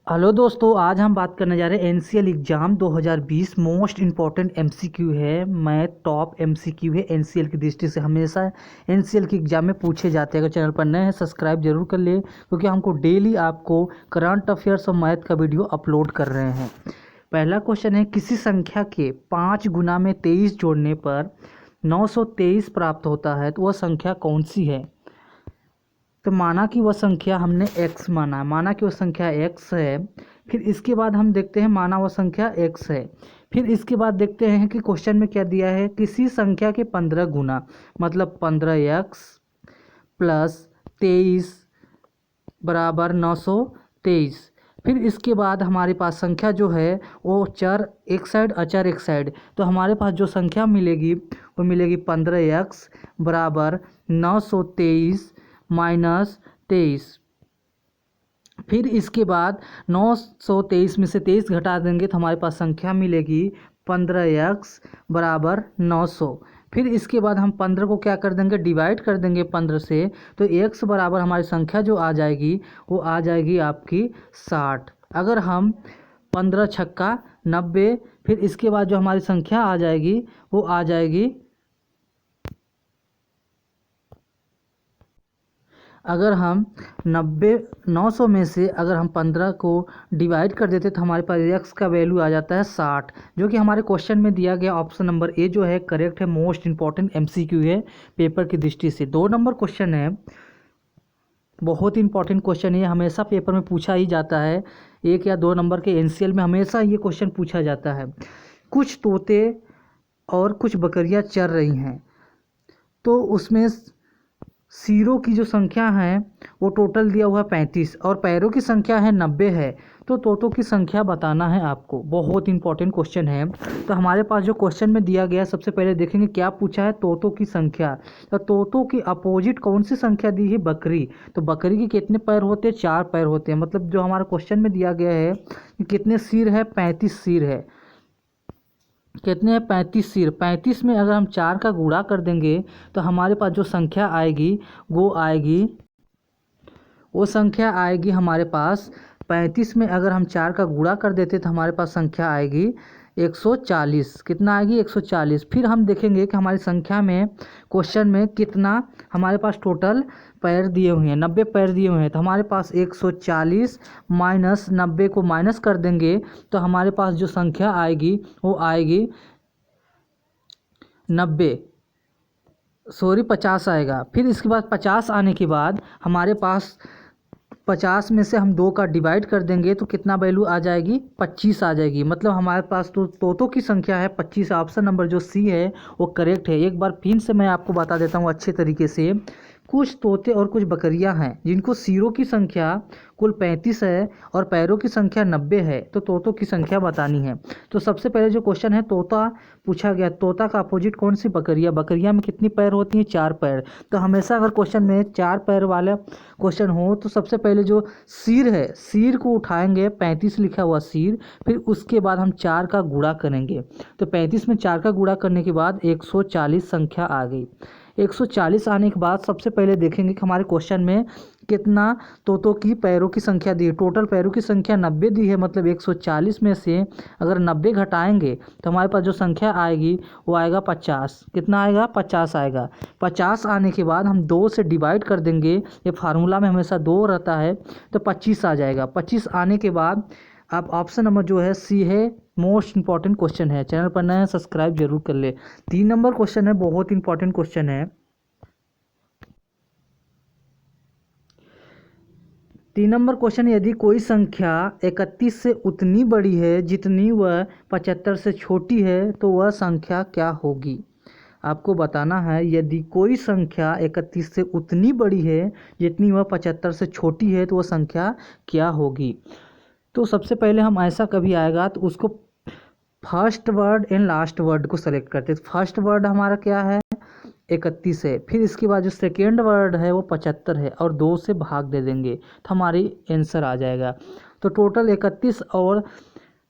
Hello दोस्तों, आज हम बात करने जा रहे हैं NCL exam 2020 most important MCQ है। मैथ टॉप एमसीक्यू है एनसीएल की दृष्टि से। हमेशा एनसीएल के एग्ज़ाम में पूछे जाते हैं। अगर चैनल पर नए हैं सब्सक्राइब जरूर कर ले, क्योंकि हमको डेली आपको करंट अफेयर्स और मैथ का वीडियो अपलोड कर रहे हैं। पहला क्वेश्चन है, किसी संख्या के 5 गुना में 23 जोड़ने पर 923 प्राप्त होता है, तो वह संख्या कौन सी है। तो माना कि वह संख्या हमने x माना कि वह संख्या x है। फिर इसके बाद हम देखते हैं, माना वह संख्या x है। फिर इसके बाद देखते हैं कि क्वेश्चन में क्या दिया है, किसी संख्या के 15 गुना, मतलब 15x प्लस 23 बराबर 923। फिर इसके बाद हमारे पास संख्या जो है वो चर एक साइड अचर एक साइड, तो हमारे पास जो संख्या मिलेगी वो मिलेगी 15x बराबर 923 माइनस 23। फिर इसके बाद 923 में से 23 घटा देंगे तो हमारे पास संख्या मिलेगी 15x बराबर 900। फिर इसके बाद हम 15 को क्या कर देंगे, डिवाइड कर देंगे 15 से, तो x बराबर हमारी संख्या जो आ जाएगी वो आ जाएगी आपकी 60। अगर हम 15 छक्का 90, फिर इसके बाद जो हमारी संख्या आ जाएगी वो आ जाएगी, अगर हम 900 में से अगर हम 15 को डिवाइड कर देते तो हमारे पास x का वैल्यू आ जाता है 60, जो कि हमारे क्वेश्चन में दिया गया ऑप्शन नंबर ए जो है करेक्ट है। मोस्ट इंपॉर्टेंट एमसीक्यू है पेपर की दृष्टि से। 2 नंबर क्वेश्चन है, बहुत इंपॉर्टेंट क्वेश्चन है, हमेशा पेपर में पूछा ही जाता है। 1 या 2 नंबर के एनसीएल में हमेशा ये क्वेश्चन पूछा जाता है। कुछ तोते और कुछ बकरियां चर रही हैं, तो उसमें सिरों की जो संख्या है वो टोटल दिया हुआ है 35 और पैरों की संख्या है 90 है, तो तोतों की संख्या बताना है आपको। बहुत इंपॉर्टेंट क्वेश्चन है। तो हमारे पास जो क्वेश्चन में दिया गया है, सबसे पहले देखेंगे क्या पूछा है, तोतों की संख्या। तो तोतों की अपोजिट कौन सी संख्या दी है, बकरी। तो बकरी के कितने पैर होते हैं, 4 पैर होते हैं। मतलब जो हमारे क्वेश्चन में दिया गया है कि कितने सिर है, 35 सिर है। कितने हैं, 35 सिर। 35 में अगर हम 4 का गुणा कर देंगे तो हमारे पास जो संख्या आएगी वो संख्या आएगी हमारे पास 35 में अगर हम 4 का गुणा कर देते तो हमारे पास संख्या आएगी 140। कितना आएगी, 140। फिर हम देखेंगे कि हमारी संख्या में क्वेश्चन में कितना हमारे पास टोटल पैर दिए हुए हैं, 90 पैर दिए हुए हैं। तो हमारे पास 140 माइनस 90 को माइनस कर देंगे तो हमारे पास जो संख्या आएगी वो आएगी 50 आएगा। फिर इसके बाद 50 आने के बाद हमारे पास 50 में से हम 2 का डिवाइड कर देंगे तो कितना वैल्यू आ जाएगी, 25 आ जाएगी। मतलब हमारे पास तो तोतों की संख्या है 25। ऑप्शन नंबर जो सी है वो करेक्ट है। एक बार फिर से मैं आपको बता देता हूँ अच्छे तरीके से। कुछ तोते और कुछ बकरियां हैं जिनको सिरों की संख्या कुल 35 है और पैरों की संख्या 90 है, तो तोतों की संख्या बतानी है। तो सबसे पहले जो क्वेश्चन है तोता पूछा गया, तोता का अपोजिट कौन सी, बकरिया। बकरिया में कितनी पैर होती हैं, 4 पैर। तो हमेशा अगर क्वेश्चन में 4 पैर वाला क्वेश्चन हो तो सबसे पहले जो सिर है, सिर को उठाएंगे, 35 लिखा हुआ सिर, फिर उसके बाद हम 4 का गुणा करेंगे। तो 35 में 4 का गुणा करने के बाद 140 संख्या आ गई। 140 आने के बाद सबसे पहले देखेंगे कि हमारे क्वेश्चन में कितना तोतों की पैरों की संख्या दी है। टोटल पैरों की संख्या 90 दी है, मतलब 140 में से अगर 90 घटाएंगे तो हमारे पास जो संख्या आएगी वो आएगा 50। कितना आएगा, 50 आएगा। 50 आने के बाद हम 2 से डिवाइड कर देंगे, ये फार्मूला में हमेशा 2 रहता है, तो 25 आ जाएगा। 25 आने के बाद अब ऑप्शन नंबर जो है सी है, मोस्ट इंपॉर्टेंट क्वेश्चन है। चैनल पर नए हैं सब्सक्राइब जरूर कर ले। 3 नंबर क्वेश्चन है, बहुत इंपॉर्टेंट क्वेश्चन है। 3 नंबर क्वेश्चन, यदि कोई संख्या 31 से उतनी बड़ी है जितनी वह 75 से छोटी है तो वह संख्या क्या होगी। आपको बताना है, यदि कोई संख्या 31 से उतनी बड़ी है जितनी वह 75 से छोटी है तो वह संख्या क्या होगी। तो सबसे पहले हम ऐसा कभी आएगा तो उसको first word and last word को सेलेक्ट करते हैं। फर्स्ट वर्ड हमारा क्या है, 31 है। फिर इसके बाद जो सेकेंड वर्ड है वो 75 है और 2 से भाग दे देंगे तो हमारी आंसर आ जाएगा। तो टोटल 31 और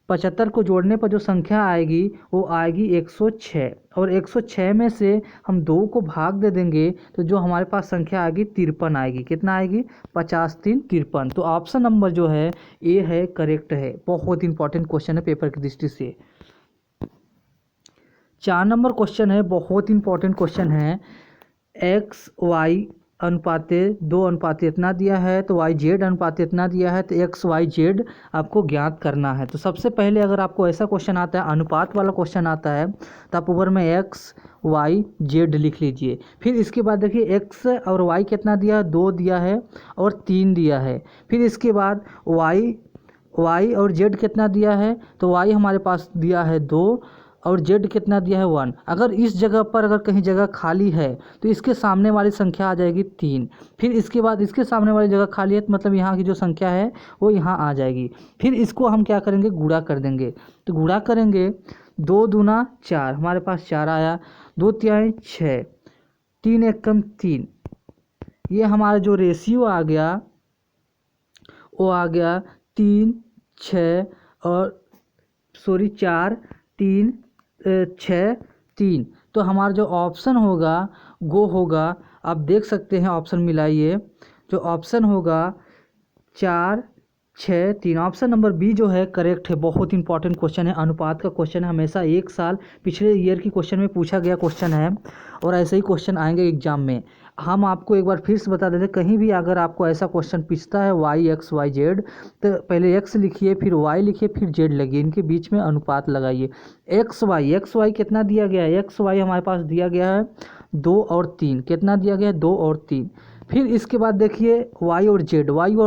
75 को जोड़ने पर जो संख्या आएगी वो आएगी 106, और 106 में से हम 2 को भाग दे देंगे तो जो हमारे पास संख्या आएगी 53 आएगी। कितना आएगी? 50 3 53। तो ऑप्शन नंबर जो है ए है, करेक्ट है। बहुत इंपॉर्टेंट क्वेश्चन है पेपर की दृष्टि से। 4 नंबर क्वेश्चन है, बहुत इंपॉर्टेंट क्वेश्चन है। एक्स वाई अनुपाते 2 अनुपाते इतना दिया है, तो वाई जेड अनुपाते इतना दिया है, तो एक्स वाई जेड आपको ज्ञात करना है। तो सबसे पहले अगर आपको ऐसा क्वेश्चन आता है, अनुपात वाला क्वेश्चन आता है, तो आप ऊपर में एक्स वाई जेड लिख लीजिए। फिर इसके बाद देखिए एक्स और वाई कितना दिया है, 2 दिया है और 3 दिया है। फिर इसके बाद वाई और जेड कितना दिया है, तो वाई हमारे पास दिया है 2 और जेड कितना दिया है 1। अगर इस जगह पर अगर कहीं जगह खाली है तो इसके सामने वाली संख्या आ जाएगी 3। फिर इसके बाद इसके सामने वाली जगह खाली है, तो मतलब यहाँ की जो संख्या है वो यहाँ आ जाएगी। फिर इसको हम क्या करेंगे, गुणा कर देंगे। तो गुणा करेंगे 2 दूना 4, हमारे पास 4 आया, 2 तिहाई 6, 3 एकम 3। ये हमारा जो रेशियो आ गया वो आ गया 3 6 और 4 3 6 3। तो हमारा जो ऑप्शन होगा वो होगा, आप देख सकते हैं ऑप्शन मिलाइए, जो ऑप्शन होगा 4 6 3। ऑप्शन नंबर बी जो है करेक्ट है। बहुत इंपॉर्टेंट क्वेश्चन है, अनुपात का क्वेश्चन है, हमेशा 1 साल पिछले ईयर की क्वेश्चन में पूछा गया क्वेश्चन है, और ऐसे ही क्वेश्चन आएंगे एग्जाम में। हम आपको एक बार फिर से बता देते, कहीं भी अगर आपको ऐसा क्वेश्चन पूछता है वाई एक्स वाई जेड, तो पहले एक्स लिखिए, फिर वाई लिखिए, फिर जेड लगिए, इनके बीच में अनुपात लगाइए। एक्स वाई कितना दिया गया है, एक्स वाई हमारे पास दिया गया है 2 और 3। कितना दिया गया है, 2 और 3। फिर इसके बाद देखिए वाई और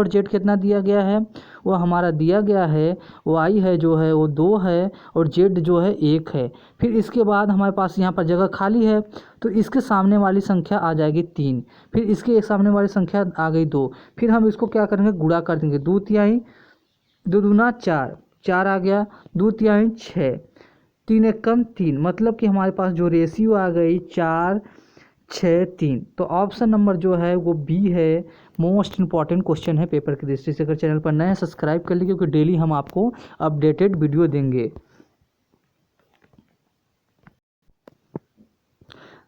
जेड कितना दिया गया है, वो हमारा दिया गया है, वाई है जो है वो 2 है और जेड जो है 1 है। फिर इसके बाद हमारे पास यहाँ पर जगह खाली है, तो इसके सामने वाली संख्या आ जाएगी 3। फिर इसके एक सामने वाली संख्या आ गई 2। फिर हम इसको क्या करेंगे, गुणा कर देंगे। 2 तिहाई 2 दूना 4, 4 आ गया, 2 तिहाई 6, 3 एकम 3। मतलब कि हमारे पास जो रेशियो आ गई 4 6 3। तो ऑप्शन नंबर जो है वो बी है। मोस्ट इंपॉर्टेंट क्वेश्चन है पेपर की दृष्टि से। अगर चैनल पर नए हैं सब्सक्राइब कर लीजिए, क्योंकि डेली हम आपको अपडेटेड वीडियो देंगे।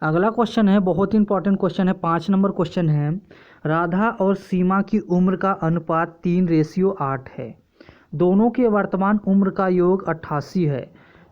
अगला क्वेश्चन है, बहुत इंपॉर्टेंट क्वेश्चन है, 5 नंबर क्वेश्चन है। राधा और सीमा की उम्र का अनुपात 3:8 है। दोनों के वर्तमान उम्र का योग 88 है।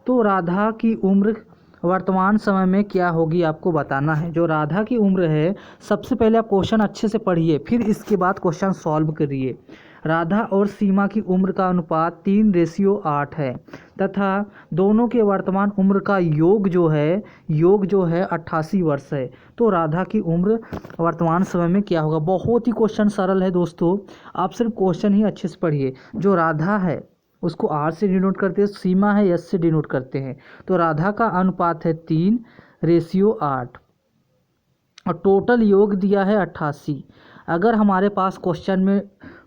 तो राधा की उम्र वर्तमान समय में क्या होगी आपको बताना है। जो राधा की उम्र है, सबसे पहले आप क्वेश्चन अच्छे से पढ़िए, फिर इसके बाद क्वेश्चन सॉल्व करिए। राधा और सीमा की उम्र का अनुपात 3:8 है तथा दोनों के वर्तमान उम्र का योग जो है 88 वर्ष है। तो राधा की उम्र वर्तमान समय में क्या होगा। बहुत ही क्वेश्चन सरल है दोस्तों, आप सिर्फ क्वेश्चन ही अच्छे से पढ़िए। जो राधा है उसको आर से डिनोट करते हैं, सीमा है एस से डिनोट करते हैं। तो राधा का अनुपात है 3:8 और टोटल योग दिया है 88। अगर हमारे पास क्वेश्चन में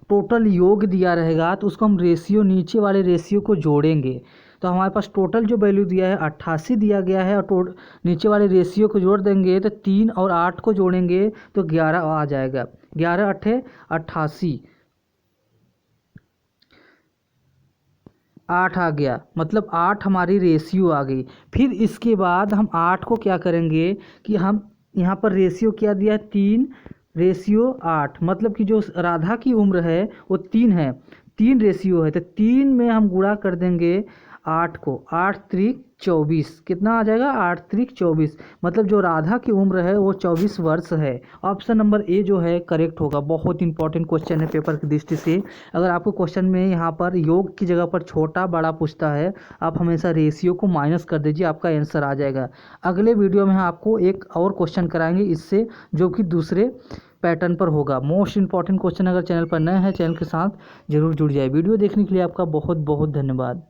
टोटल योग दिया रहेगा तो उसको हम रेशियो, नीचे वाले रेशियो को जोड़ेंगे। तो हमारे पास टोटल जो वैल्यू दिया है 88 दिया गया है, और नीचे वाले रेशियो को जोड़ देंगे तो 3 और 8 को जोड़ेंगे तो 11 आ जाएगा। 11 8 88, 8 आ गया, मतलब 8 हमारी रेशियो आ गई। फिर इसके बाद हम 8 को क्या करेंगे कि हम यहाँ पर रेशियो क्या दिया है 3:8, मतलब कि जो राधा की उम्र है वो 3 है, 3 रेशियो है, तो 3 में हम गुणा कर देंगे 8 को, 8 त्रिक 24। कितना आ जाएगा, 8 त्रिक 24, मतलब जो राधा की उम्र है वो 24 वर्ष है। ऑप्शन नंबर ए जो है करेक्ट होगा। बहुत इंपॉर्टेंट क्वेश्चन है पेपर की दृष्टि से। अगर आपको क्वेश्चन में यहाँ पर योग की जगह पर छोटा बड़ा पूछता है, आप हमेशा रेशियो को माइनस कर दीजिए, आपका आंसर आ जाएगा। अगले वीडियो में आपको एक और क्वेश्चन कराएंगे इससे, जो कि दूसरे पैटर्न पर होगा। Most important question. अगर चैनल पर नए हैं, चैनल के साथ जरूर जुड़ जाए। वीडियो देखने के लिए आपका बहुत बहुत धन्यवाद।